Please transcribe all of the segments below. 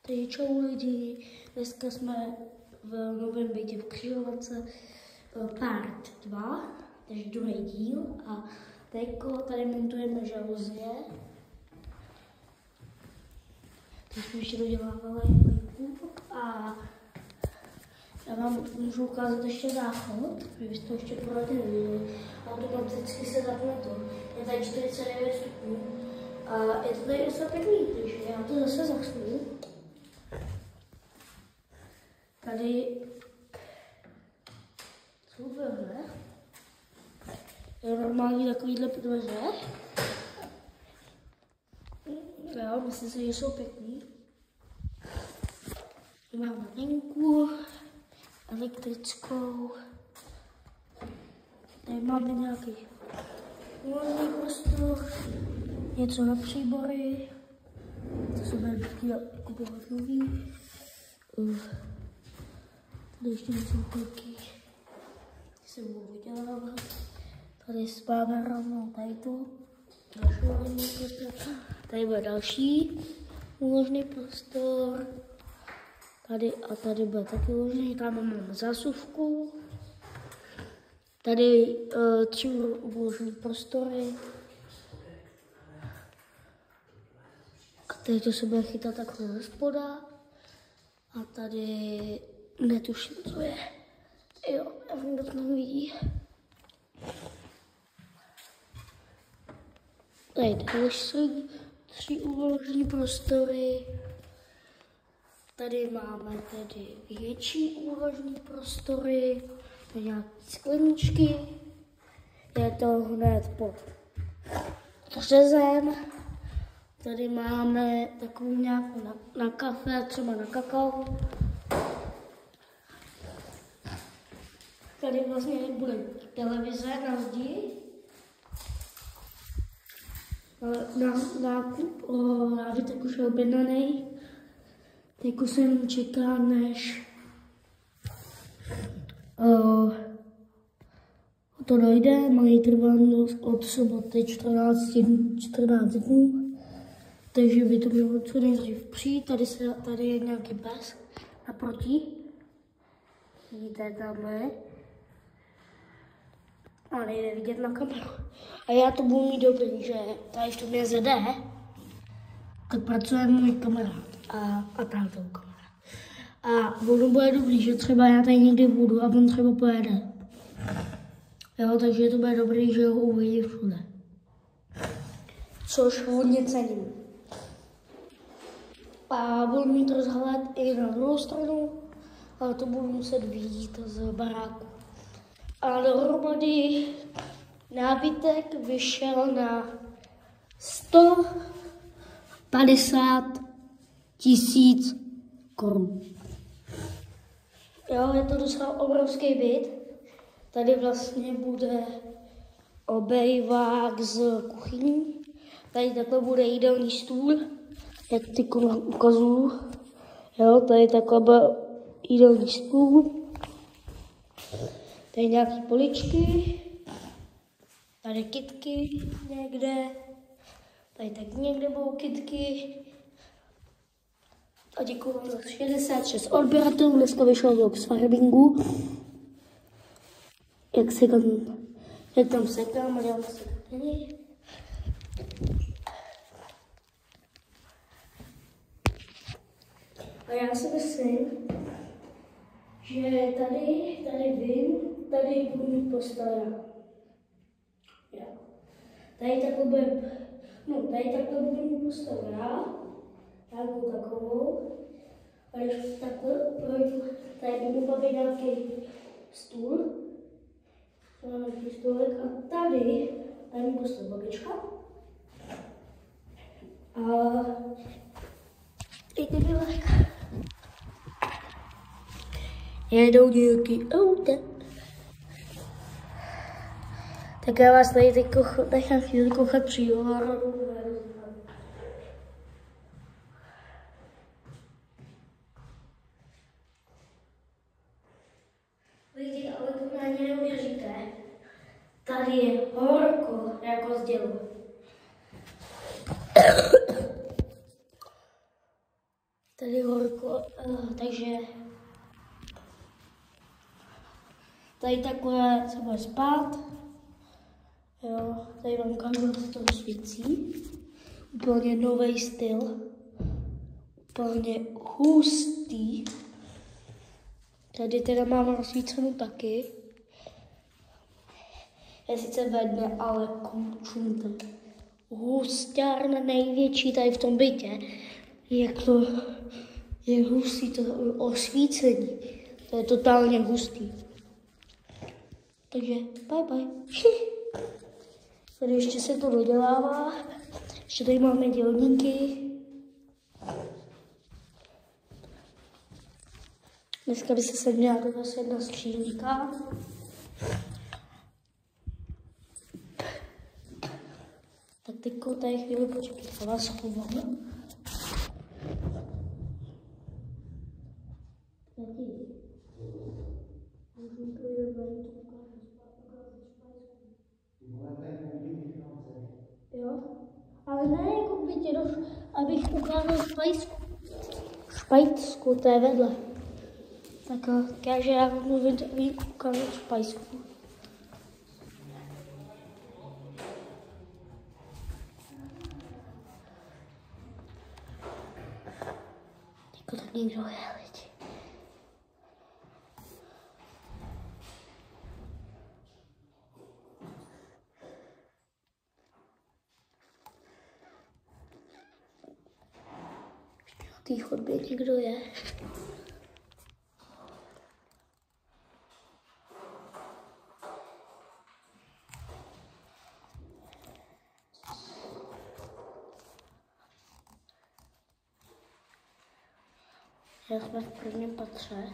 Takže čau lidi, dneska jsme v novém bytě v Křižovatce, part 2, takže druhý díl a teďko tady montujeme žaluzie. Teď jsme ještě dodělávali a já vám můžu ukázat ještě záchod, vy jste to ještě pořád neviděli. Automaticky se zapne to, je tady 49 stupňů a je to tady docela pěkný, takže já to zase zasnu. Tady jsou dveře, je normální takovýhle dveře. Jo, myslím si, že jsou pěkný. Máme linku elektrickou. Tady máme nějaký volný prostor, něco na příbory. To se bude kupovat nový. Tady ještě něco kolky. Se budu vydělávat. Tady máme rovnou tady tu. Tady bude další úložný prostor. Tady a tady bude taky úložný. Tam máme zásuvku. Tady 3 úložný prostory. A tady to se bude chytat takhle ze spoda. A tady netuším, co je. Jo, kdo to nevidí. Tady jsou 3 úložní prostory. Tady máme tedy větší úložní prostory. Tady nějaké skleničky. Je to hned pod řezem. Tady máme takovou nějakou na kafe, třeba na kakao. Tady vlastně bude televize na zdi. Nábytek už je objednaný. Teď jsem čeká, než to dojde. Mají trvat od soboty 14 dnů. Takže by to mělo co nejdřív přijít. Tady je nějaký pes naproti. Vidíte tamhle. A nejde vidět na kameru. A já to budu mít dobrý, že tady v mě ZD, tak pracuje můj kamarád a tátou kamarád. A bude dobrý, že třeba já tady někdy budu a on třeba pojede. Jo, takže to bude dobrý, že ho uvidí všude. Což hodně cením. A budu mít rozhled i na druhou stranu, ale to budu muset vidět z baráku. A dohromady nábytek vyšel na 150 000 korun. Jo, je to docela obrovský byt. Tady vlastně bude obejvák z kuchyní. Tady takhle bude jídelní stůl, jak ty ukazuju. Jo, tady takhle bude jídelní stůl. Tady nějaké poličky, tady kytky někde, tady tak někde budou kytky. A děkuji vám za 66 odběratelů, dneska vyšel vlog z farbingu. Jak tam sekám a dělám sekání. A já si myslím, že tady budu mít postel. Tady takhle budu mít postel já, nějakou takovou. A když takhle projdu, tady budu bavit nějaký stůl, nějaký stolek a tady mi postel babička. A teď bylek. Jedou nějaký auta. Tak já vás tady teď nechám chvíli kouchat přírodu. Vidíte, ale to mě ani neuvěříte. Tady je horko, jako z dělu. Tady horko, takže tady takhle se bude spát. Jo, tady vám ukážu, co to svící. Úplně nový styl. Úplně hustý. Tady teda mám rozsvícenou taky. Je sice ve dne, ale končumte. Hustárna největší tady v tom bytě. Jak to je hustý, to osvícení. To je totálně hustý. Takže bye bye. Tady ještě se to dodělává. Ještě tady máme dělníky. Dneska by se měla dovést jedna skříňka. Tak teďko tady chvíli počkejte, já vás schovám. Jo, ale ne jako bytě, abych ukázal špajsku, to je vedle. Tak takže já vám mluvím, abych ukázal špajsku. Jako tak někdo je, lidi. Na té chodbě někdo je. Já jsme v prvním patře.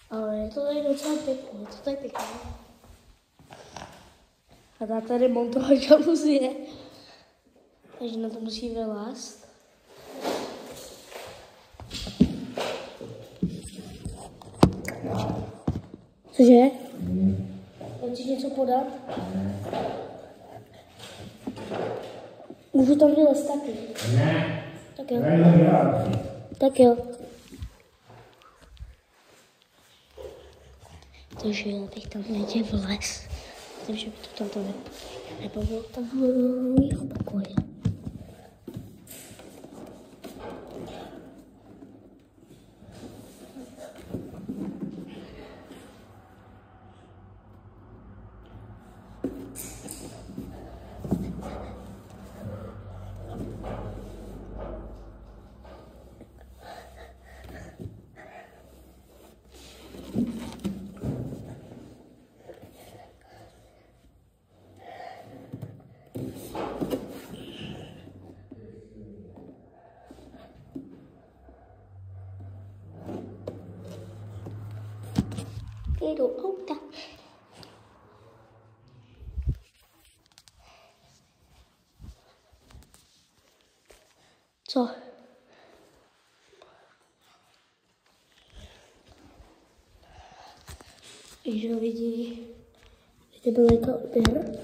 Ale je to tady docela pěkný, je to tady pěkný. A dá tady montovat žaluzie, takže na to musí vylézt. Cože? Chceš něco podat? Můžu tam vylézt taky? Ne. Tak jo. Tak jo. Takže já bych tam někde vlez, takže by to tamto nebylo tam jeho pokoje. Jdu auta. Co? Když ho vidí, že byl jako odběr.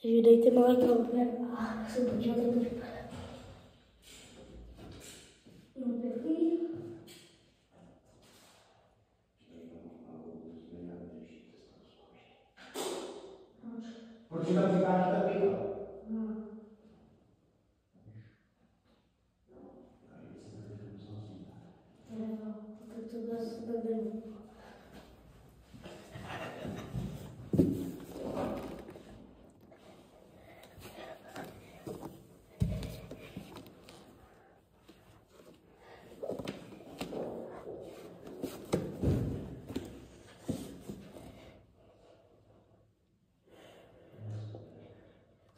Takže dejte malé odběr a se podíváte to vypadá. No, pěkný. Proč tam říkáš ta piva? No. Tak to zase nebylo.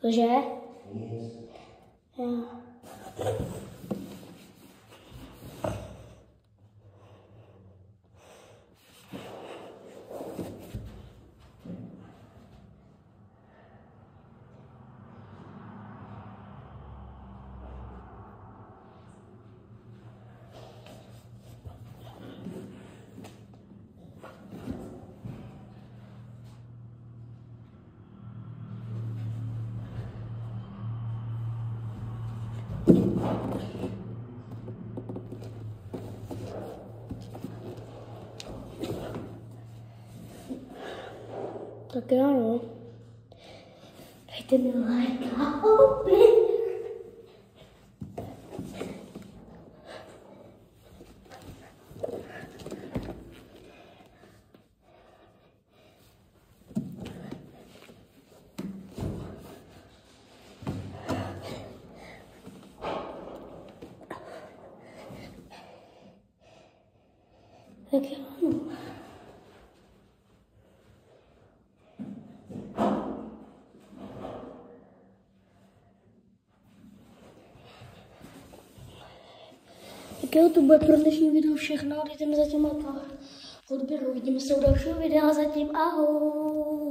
Cože? Nic. Jo. Tak jo, no. Dejte mi like a odběr. Tak jo, no. Tak jo, to bude pro dnešní video všechno, dejte mi zatím to odběru, vidíme se u dalšího videa, zatím ahoj.